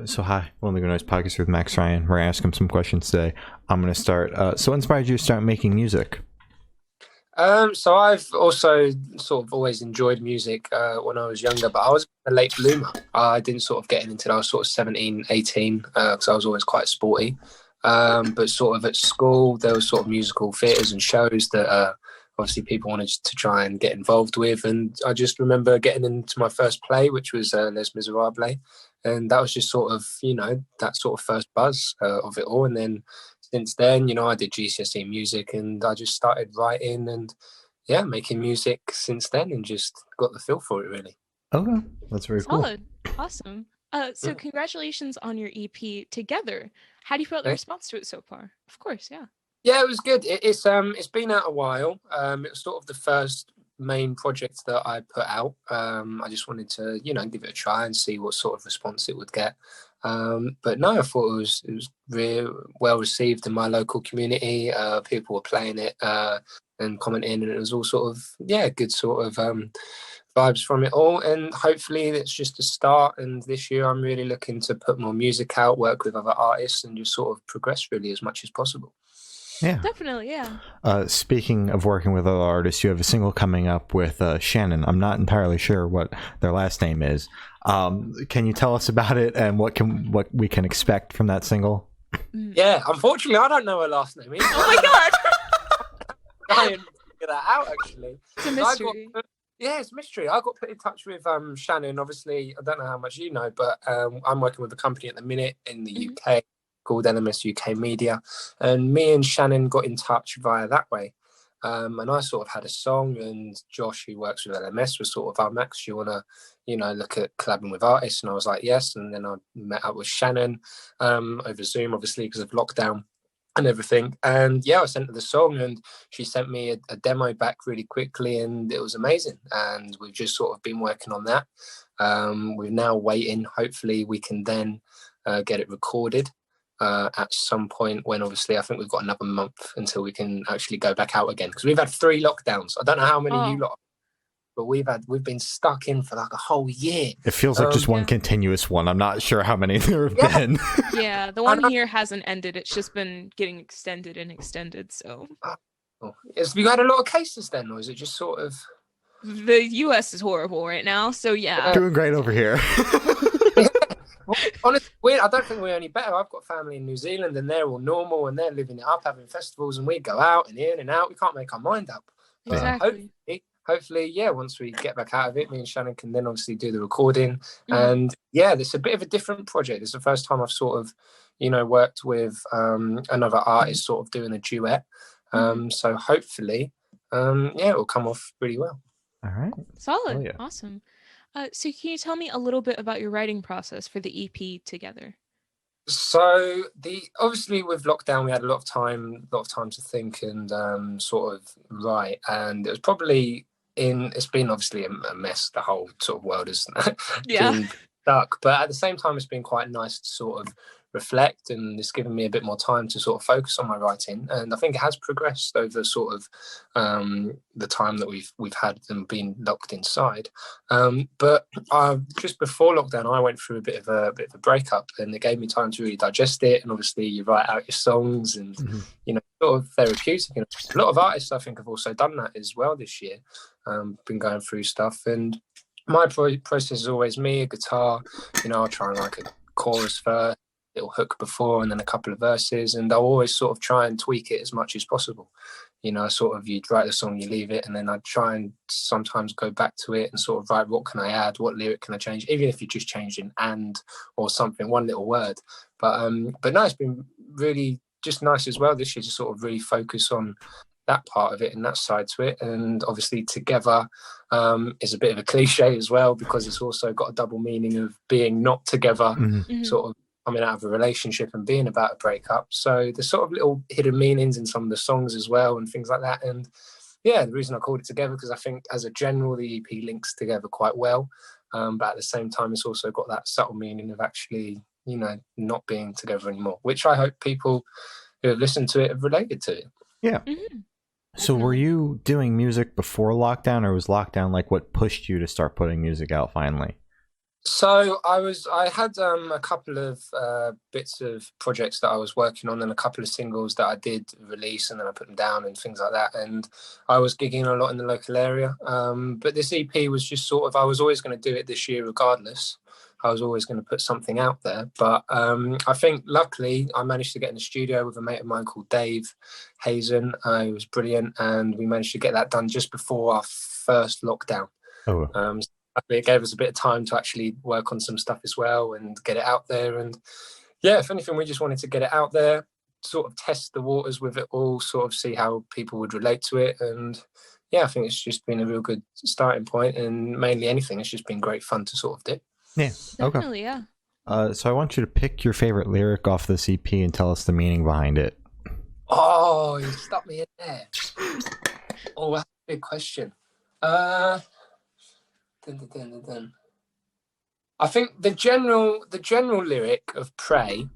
So hi, welcome to Noise Podcast with Max Ryan. We're gonna ask him some questions today. I'm gonna start. So, what inspired you to start making music? So I've also sort of always enjoyed music when I was younger, but I was a late bloomer. I didn't sort of get into it. I was sort of 17, 18, because I was always quite sporty. But sort of at school, there was sort of musical theatres and shows that obviously people wanted to try and get involved with. And I just remember getting into my first play, which was Les Miserables. And that was just sort of, that sort of first buzz of it all. And then since then, I did GCSE music and I just started writing and, yeah, making music since then and just got the feel for it, really. Okay, that's very cool. Solid. Awesome. So congratulations on your EP Together. How do you feel about the response to it so far? Of course, yeah. Yeah, it was good. It's been out a while. It was sort of the first main project that I put out. I just wanted to, give it a try and see what sort of response it would get. But no, I thought it was really well received in my local community. People were playing it and commenting, and it was all sort of good sort of vibes from it all. And hopefully it's just a start. And this year I'm really looking to put more music out, work with other artists, and just sort of progress really as much as possible. Yeah, definitely. Yeah. Speaking of working with other artists, you have a single coming up with Shannon. I'm not entirely sure what their last name is. Can you tell us about it and what we can expect from that single? Yeah, unfortunately, I don't know her last name either. Oh my god! Try and figure that out. Actually, it's a mystery. It's a mystery. I got put in touch with Shannon. Obviously, I don't know how much you know, but I'm working with a company at the minute in the UK called LMS UK Media, and me and Shannon got in touch via that way. And I sort of had a song, and Josh, who works with LMS, was sort of, "Oh, Max, do you want to, look at collabing with artists?" And I was like, yes. And then I met up with Shannon over Zoom, obviously, because of lockdown and everything. And yeah, I sent her the song, and she sent me a demo back really quickly, and it was amazing. And we've just sort of been working on that. We're now waiting. Hopefully, we can then get it recorded. At some point when obviously I think we've got another month until we can actually go back out again, because we've had 3 lockdowns. I don't know how many you lot, but we've been stuck in for like a whole year. It feels like just one continuous one. I'm not sure how many there have been. Yeah, the one here hasn't ended. It's just been getting extended and extended. So have you had a lot of cases then, or is it just sort of the US is horrible right now? So yeah, doing great over here. Well, honestly, I don't think we're any better. I've got family in New Zealand, and they're all normal, and they're living it up, having festivals, and we go out and in and out. We can't make our mind up. Exactly. Hopefully, once we get back out of it, me and Shannon can then obviously do the recording. And it's a bit of a different project. It's the first time I've sort of, worked with another artist, sort of doing a duet. So hopefully, it will come off really well. All right. Solid. Yeah. Awesome. So can you tell me a little bit about your writing process for the EP Together? So obviously with lockdown, we had a lot of time to think and sort of write. And it was probably it's been obviously a mess. The whole sort of world has been stuck. But at the same time, it's been quite nice to sort of reflect, and it's given me a bit more time to sort of focus on my writing. And I think it has progressed over sort of the time that we've had them being locked inside. But just before lockdown, I went through a bit of a breakup, and it gave me time to really digest it. And obviously, you write out your songs, and sort of therapeutic. And a lot of artists, I think, have also done that as well this year. Been going through stuff, and my process is always me, a guitar. I'll try and like a chorus first, little hook before, and then a couple of verses, and I'll always sort of try and tweak it as much as possible. Sort of, you'd write the song, you leave it, and then I'd try and sometimes go back to it and sort of write, what can I add, what lyric can I change, even if you're just changing and or something, one little word. But no, it's been really just nice as well this year to sort of really focus on that part of it and that side to it. And obviously Together is a bit of a cliche as well, because it's also got a double meaning of being not together, sort of coming out of a relationship and being about a breakup. So there's sort of little hidden meanings in some of the songs as well and things like that. And yeah, the reason I called it Together, because I think as a general, the EP links together quite well. But at the same time, it's also got that subtle meaning of actually, not being together anymore, which I hope people who have listened to it have related to it. Yeah. So were you doing music before lockdown, or was lockdown like what pushed you to start putting music out finally? So I had a couple of bits of projects that I was working on, and a couple of singles that I did release, and then I put them down and things like that. And I was gigging a lot in the local area. But this EP was just sort of, I was always going to do it this year regardless. I was always going to put something out there. But I think luckily I managed to get in the studio with a mate of mine called Dave Hazen. He was brilliant, and we managed to get that done just before our first lockdown. Oh, It gave us a bit of time to actually work on some stuff as well and get it out there. And yeah, if anything, we just wanted to get it out there, sort of test the waters with it all, sort of see how people would relate to it. And yeah, I think it's just been a real good starting point. And mainly anything, it's just been great fun to sort of do. yeah. Okay. Definitely, yeah. So I want you to pick your favorite lyric off this EP and tell us the meaning behind it. Oh, you stuck me in there. Oh, that's a big question. I think the general lyric of Pray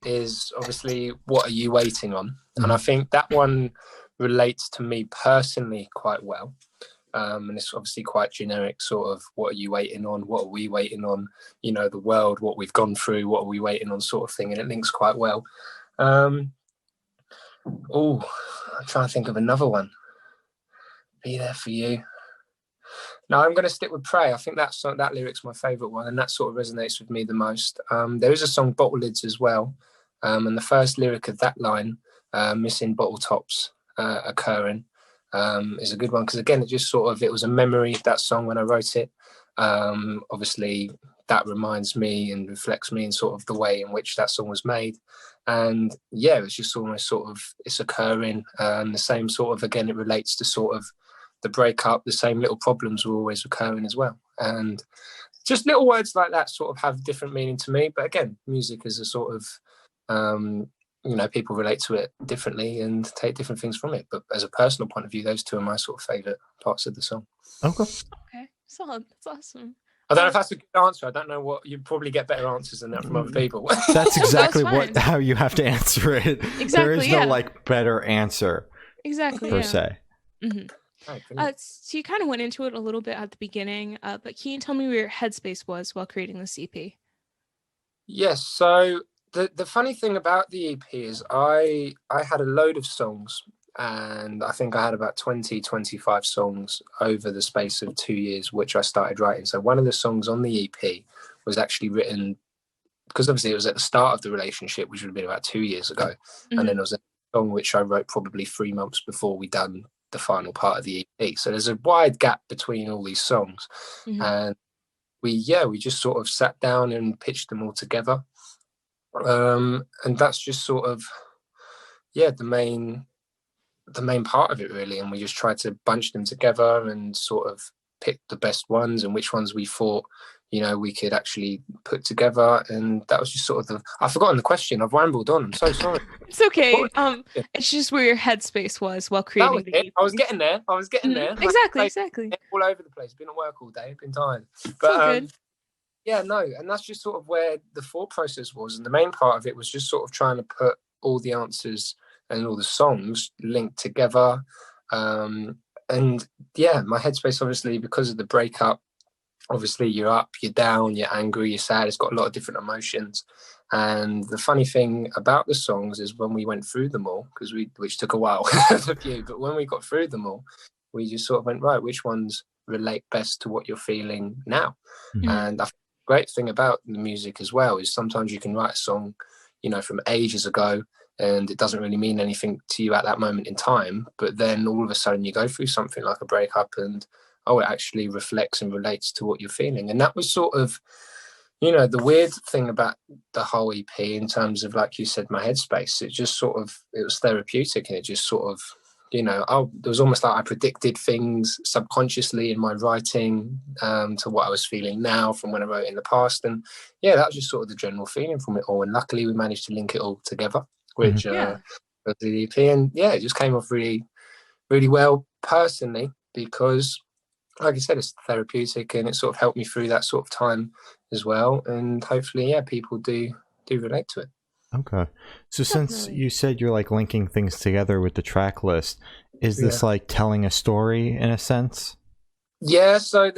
is obviously what are you waiting on, and I think that one relates to me personally quite well, and it's obviously quite generic, sort of what are you waiting on, what are we waiting on, you know, the world, what we've gone through, what are we waiting on, sort of thing, and it links quite well. I'm trying to think of another one. Be there for you. No, I'm going to stick with Pray. I think that lyric's my favourite one, and that sort of resonates with me the most. There is a song, Bottle Lids, as well, and the first lyric of that line, missing bottle tops occurring, is a good one, because again, it was a memory of that song when I wrote it. Obviously, that reminds me and reflects me in sort of the way in which that song was made. And yeah, it's just almost sort of, it's occurring, the same sort of, again, it relates to sort of the breakup, the same little problems were always occurring as well. And just little words like that sort of have different meaning to me. But again, music is a sort of, people relate to it differently and take different things from it. But as a personal point of view, those two are my sort of favourite parts of the song. Okay. Okay, solid. That's awesome. I don't know if that's a good answer. I don't know what, you'd probably get better answers than that from other people. That's exactly That's how you have to answer it. Exactly, there is no yeah. like better answer Exactly, per yeah. se. Mm-hmm. So you kind of went into it a little bit at the beginning, but can you tell me where your headspace was while creating this EP? Yes, so the funny thing about the EP is I had a load of songs, and I think I had about 25 songs over the space of 2 years, which I started writing. So one of the songs on the EP was actually written, because obviously it was at the start of the relationship, which would have been about 2 years ago. Mm-hmm. And then there was a song which I wrote probably 3 months before we done the final part of the EP. So there's a wide gap between all these songs. Mm-hmm. And we just sort of sat down and pitched them all together. And that's just sort of, the main part of it really. And we just tried to bunch them together and sort of pick the best ones and which ones we thought, we could actually put together. And that was just sort of I've forgotten the question. I've rambled on. I'm so sorry. It's okay. It's just where your headspace was while creating the EP. I was getting there. Mm-hmm. Exactly. All over the place. Been at work all day. Been tired. But good. And that's just sort of where the thought process was. And the main part of it was just sort of trying to put all the answers and all the songs linked together. My headspace, obviously, because of the breakup, obviously you're up, you're down, you're angry, you're sad. It's got a lot of different emotions. And the funny thing about the songs is when we went through them all, which took a while for you, but when we got through them all, we just sort of went, right, which ones relate best to what you're feeling now? Mm-hmm. And I think the great thing about the music as well is sometimes you can write a song, from ages ago, and it doesn't really mean anything to you at that moment in time. But then all of a sudden you go through something like a breakup and, it actually reflects and relates to what you're feeling. And that was sort of, the weird thing about the whole EP in terms of, like you said, my headspace, it was therapeutic, and it just sort of, it was almost like I predicted things subconsciously in my writing to what I was feeling now from when I wrote in the past. And that was just sort of the general feeling from it all. And luckily we managed to link it all together, which the EP, and it just came off really, really well personally, because like I said, it's therapeutic, and it sort of helped me through that sort of time as well. And hopefully, people do relate to it. Okay. So since you said you're like linking things together with the track list, is this like telling a story in a sense? Yeah. So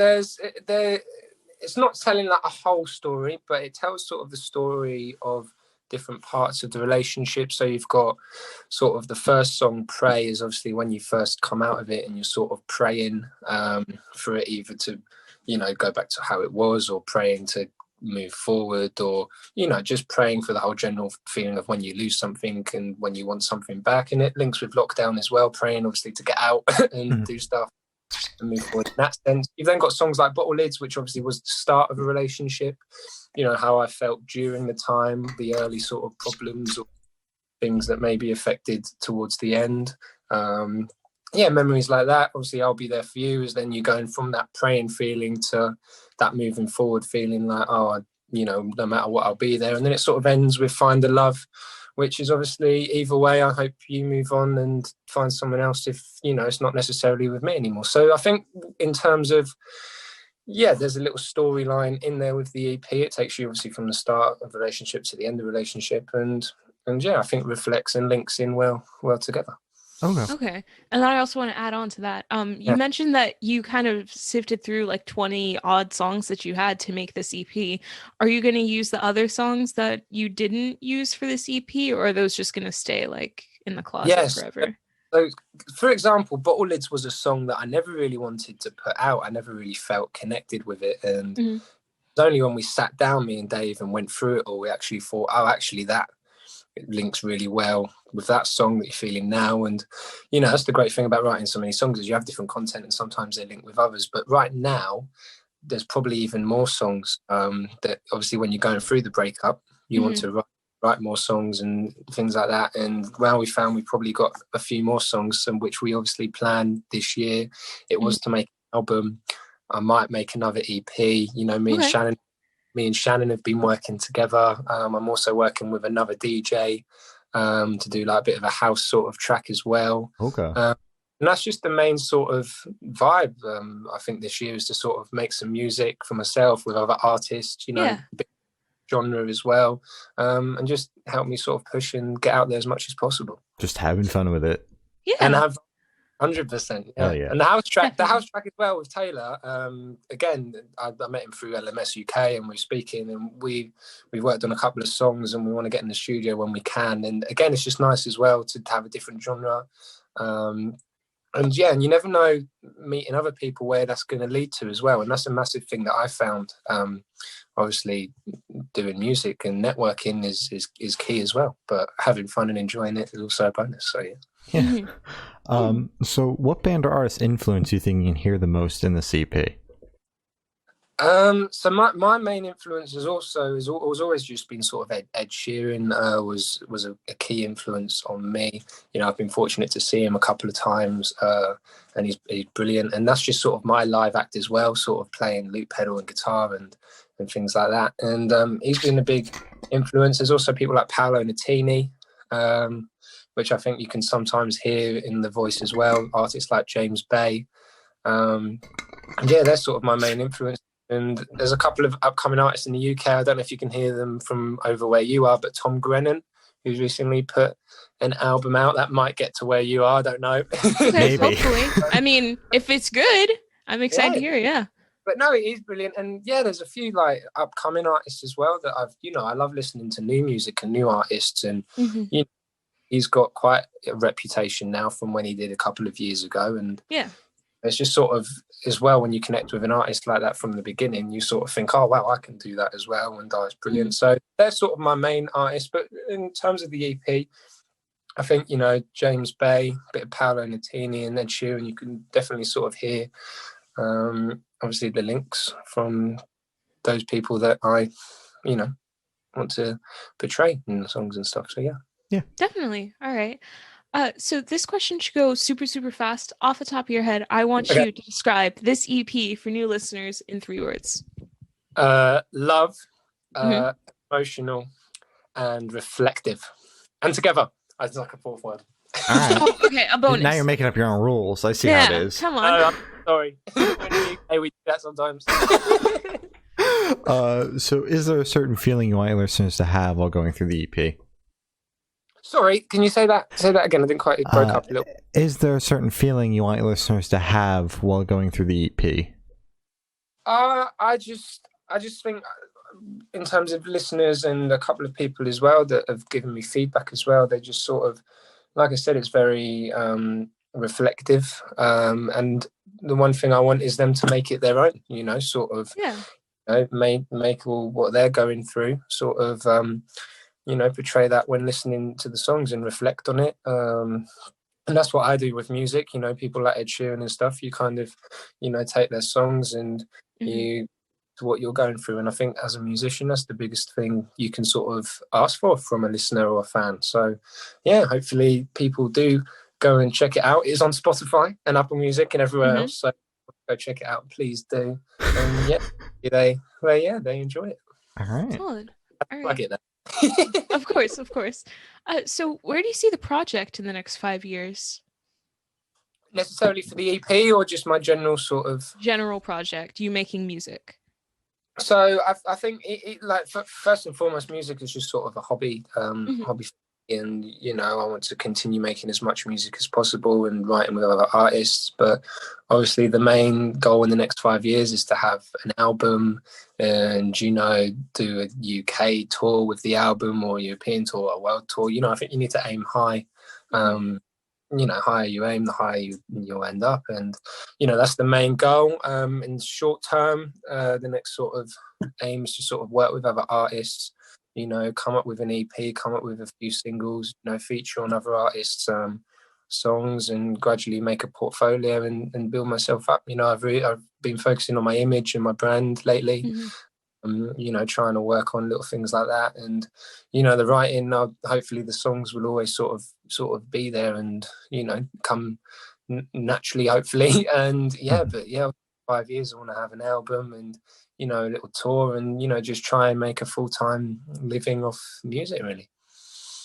it's not telling like a whole story, but it tells sort of the story of different parts of the relationship. So you've got sort of the first song, Pray, is obviously when you first come out of it and you're sort of praying for it either to, you know, go back to how it was, or praying to move forward, or, you know, just praying for the whole general feeling of when you lose something and when you want something back. And it links with lockdown as well, praying obviously to get out and do stuff and move forward in that sense. You've then got songs like Bottle Lids, which obviously was the start of a relationship, you know, how I felt during the time, the early sort of problems or things that maybe affected towards the end. Memories like that. Obviously, I'll Be There For You, is then you're going from that praying feeling to that moving forward feeling like, oh, you know, no matter what, I'll be there. And then it sort of ends with Find the Love, which is obviously, either way, I hope you move on and find someone else if, you know, it's not necessarily with me anymore. So I think in terms of, there's a little storyline in there with the EP. It takes you obviously from the start of the relationship to the end of the relationship, and I think reflects and links in well together. Okay. And then I also want to add on to that. You mentioned that you kind of sifted through like 20 odd songs that you had to make this EP. Are you going to use the other songs that you didn't use for this EP, or are those just going to stay like in the closet forever? So, for example, Bottle Lids was a song that I never really wanted to put out. I never really felt connected with it. And it was only when we sat down, me and Dave, and went through it all, we actually thought, that it links really well with that song that you're feeling now. And, you know, that's the great thing about writing so many songs, is you have different content and sometimes they link with others. But right now, there's probably even more songs that obviously when you're going through the breakup, you want to write more songs and things like that. And well, we found we probably got a few more songs, which we obviously planned this year. It was to make an album. I might make another EP. You know, me and Shannon have been working together. I'm also working with another DJ to do like a bit of a house sort of track as well. And that's just the main sort of vibe. I think this year is to sort of make some music for myself with other artists, you know, a bit genre as well, and just help me sort of push and get out there as much as possible. Just having fun with it. And have 100%. And the house track as well with Taylor. Again, I met him through LMS UK, and we're speaking, and we've worked on a couple of songs, and we want to get in the studio when we can. And again, it's just nice as well to have a different genre. And you never know, meeting other people, where that's going to lead to as well. And that's a massive thing that I found. Obviously, doing music and networking is key as well. But having fun and enjoying it is also a bonus. So So what band or artist influence you think you can hear the most in the EP? So my main influence has always just been sort of Ed Sheeran. Was a key influence on me. You know, I've been fortunate to see him a couple of times, and he's brilliant. And that's just sort of my live act as well, sort of playing loop pedal and guitar and things like that. And he's been a big influence. There's also people like Paolo Nutini, which I think you can sometimes hear in the voice as well. Artists like James Bay. They're sort of my main influence. And there's a couple of upcoming artists in the UK. I don't know if you can hear them from over where you are, but Tom Grennan, who's recently put an album out that might get to where you are. I don't know. Maybe. Hopefully. I mean, if it's good, I'm excited to hear it. But no, it is brilliant. And there's a few like upcoming artists as well that I love listening to new music and new artists. And he's got quite a reputation now from when he did a couple of years ago. And it's just sort of, as well, when you connect with an artist like that from the beginning, you sort of think, oh, wow, I can do that as well. And it's brilliant. So they're sort of my main artists. But in terms of the EP, I think, you know, James Bay, a bit of Paolo Nutini and Ed Sheeran, you can definitely sort of hear, obviously, the links from those people that I, you know, want to portray in the songs and stuff. So, yeah. Definitely. All right. So this question should go super, super fast. Off the top of your head, I want you to describe this EP for new listeners in 3 words. Love, emotional, and reflective. And together. It's like a 4th word. All right. Okay, a bonus. Now you're making up your own rules. I see how it is. Come on. I'm sorry. We do that sometimes. So is there a certain feeling you want listeners to have while going through the EP? Sorry, can you say that? Say that again. I didn't quite. It broke up a little. Is there a certain feeling you want listeners to have while going through the EP? I I just think in terms of listeners and a couple of people as well that have given me feedback as well, they just sort of, like I said, it's very reflective. And the one thing I want is them to make it their own, sort of, make all what they're going through, sort of, portray that when listening to the songs and reflect on it. And that's what I do with music, people like Ed Sheeran and stuff. You kind of, take their songs and you to what you're going through. And I think as a musician, that's the biggest thing you can sort of ask for from a listener or a fan. So yeah, hopefully people do go and check it out. It is on Spotify and Apple Music and everywhere else. So go check it out, please do. And they enjoy it. All right. Solid. All right. I get that. Of course. So where do you see the project in the next 5 years? Necessarily for the EP or just my general sort of general project, you making music? So I think it like first and foremost, music is just sort of a hobby, hobby, and I want to continue making as much music as possible and writing with other artists. But obviously, the main goal in the next 5 years is to have an album and do a UK tour with the album or European tour or world tour. I think you need to aim high. Higher you aim, the higher you'll end up, and that's the main goal. In short term, the next sort of aim is to sort of work with other artists, come up with an EP, come up with a few singles, feature on other artists' songs, and gradually make a portfolio and build myself up. I've been focusing on my image and my brand lately. Trying to work on little things like that, and the writing. Hopefully, the songs will always sort of be there, and come naturally, hopefully. And 5 years I want to have an album and a little tour, and just try and make a full-time living off music, really.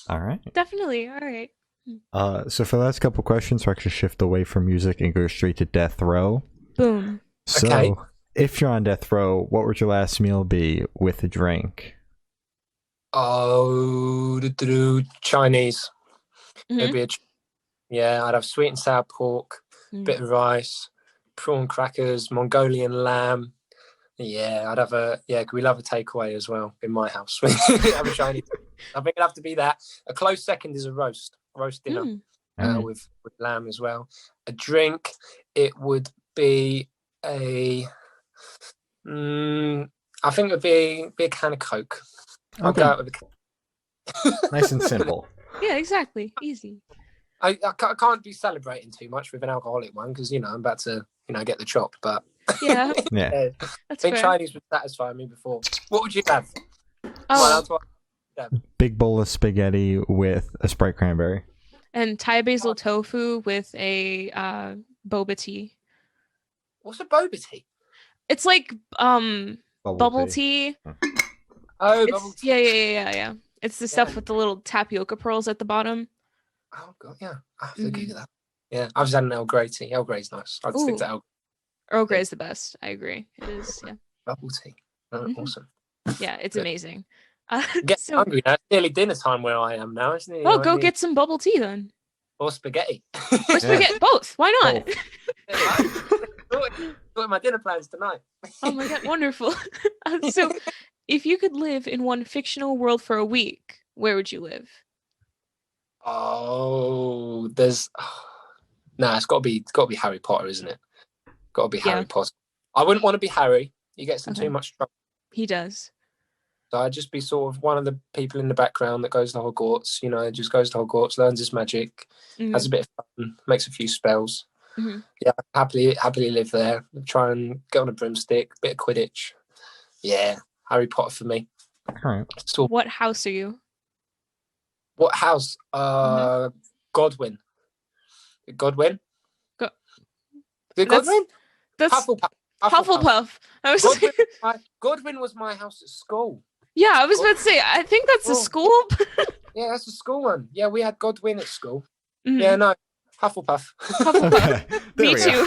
All right, definitely. All right. So for the last couple questions, we're actually shift away from music and go straight to death row. Boom. So. Okay. If you're on death row, what would your last meal be with a drink? Oh, Chinese. It'd be I'd have sweet and sour pork, bit of rice, prawn crackers, Mongolian lamb. Yeah, I'd have we love a takeaway as well in my house. Have a Chinese. I think it'd have to be that. A close second is a roast dinner with lamb as well. A drink, it would be I think it would be a can of Coke. I'll go out with a can. Nice and simple. Yeah, exactly. Easy. I can't be celebrating too much with an alcoholic one because I'm about to get the chop. But yeah. I think fair. Chinese would satisfy me before. What would you have? Big bowl of spaghetti with a Sprite cranberry. And Thai basil tofu with a boba tea. What's a boba tea? It's like bubble tea. Oh, bubble tea. Yeah. It's the stuff with the little tapioca pearls at the bottom. Oh god, yeah. I have to Google that. Yeah, I've just had an Earl Grey tea. Earl Grey's nice. I'd stick to Earl Grey is the best. I agree. It is. Yeah. Bubble tea. Awesome. Yeah, it's amazing. Get hungry now. It's nearly dinner time where I am now, isn't it? Oh, go get some bubble tea then. Or spaghetti. Or spaghetti. Both. Why not? Got my dinner plans tonight. Oh my god, wonderful. So if you could live in one fictional world for a week, where would you live? It's got to be Harry Potter, isn't it? Got to be Harry Potter. I wouldn't want to be Harry. He gets in too much trouble. He does. So I'd just be sort of one of the people in the background that goes to Hogwarts, just goes to Hogwarts, learns his magic, has a bit of fun, makes a few spells. Yeah, happily live there. Try and get on a broomstick, bit of Quidditch. Yeah, Harry Potter for me. All right. So, what house are you? What house? Godwin. Godwin? Godwin? That's Hufflepuff. Hufflepuff. Godwin was my house at school. Yeah, I was about to say, I think that's a school. Yeah, that's a school one. Yeah, we had Godwin at school. Yeah, no. Hufflepuff. Okay. Me too.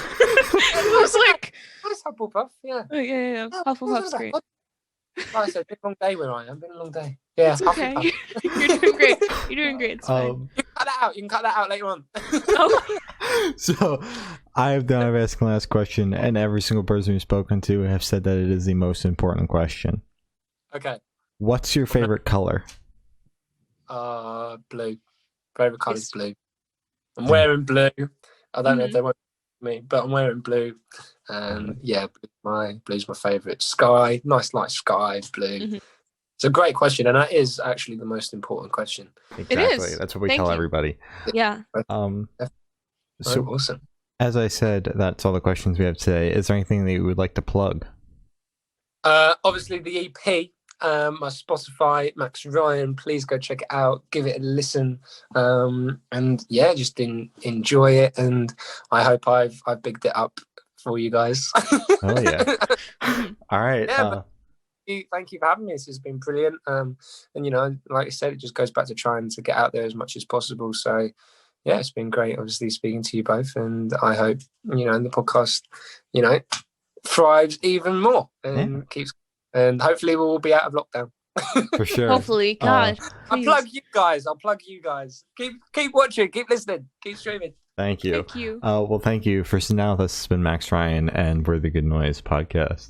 I was like, that's Hufflepuff, yeah. Oh, yeah. Hufflepuff's great. Like I said, been a long day where I am. Been a long day. Yeah, it's okay. You're doing great. You're doing great. It's fine. You can cut that out. You can cut that out later on. So I have done. I've asked the last question, and every single person we've spoken to have said that it is the most important question. Okay. What's your favorite color? Blue. Favorite color is blue. I'm wearing blue. I don't know if they want me, but I'm wearing blue. And yeah, blue's my favorite. Sky, nice light sky blue. Mm-hmm. It's a great question, and that is actually the most important question. Exactly. It is. That's what we tell everybody. Yeah. So awesome. As I said, that's all the questions we have today. Is there anything that you would like to plug? Obviously, the EP, my Spotify, Max Ryan. Please go check it out. Give it a listen, and yeah, just enjoy it. And I hope I've bigged it up for you guys. Oh yeah! All right. Yeah, thank you for having me. This has been brilliant. And like I said, it just goes back to trying to get out there as much as possible. So yeah, it's been great, obviously, speaking to you both, and I hope the podcast, thrives even more and keeps, and hopefully we'll all be out of lockdown. For sure. Hopefully, God. I'll plug you guys. Keep watching, keep listening, keep streaming. Thank you. Thank you. Well, thank you for now. This has been Max Ryan, and we're the Good Noise Podcast.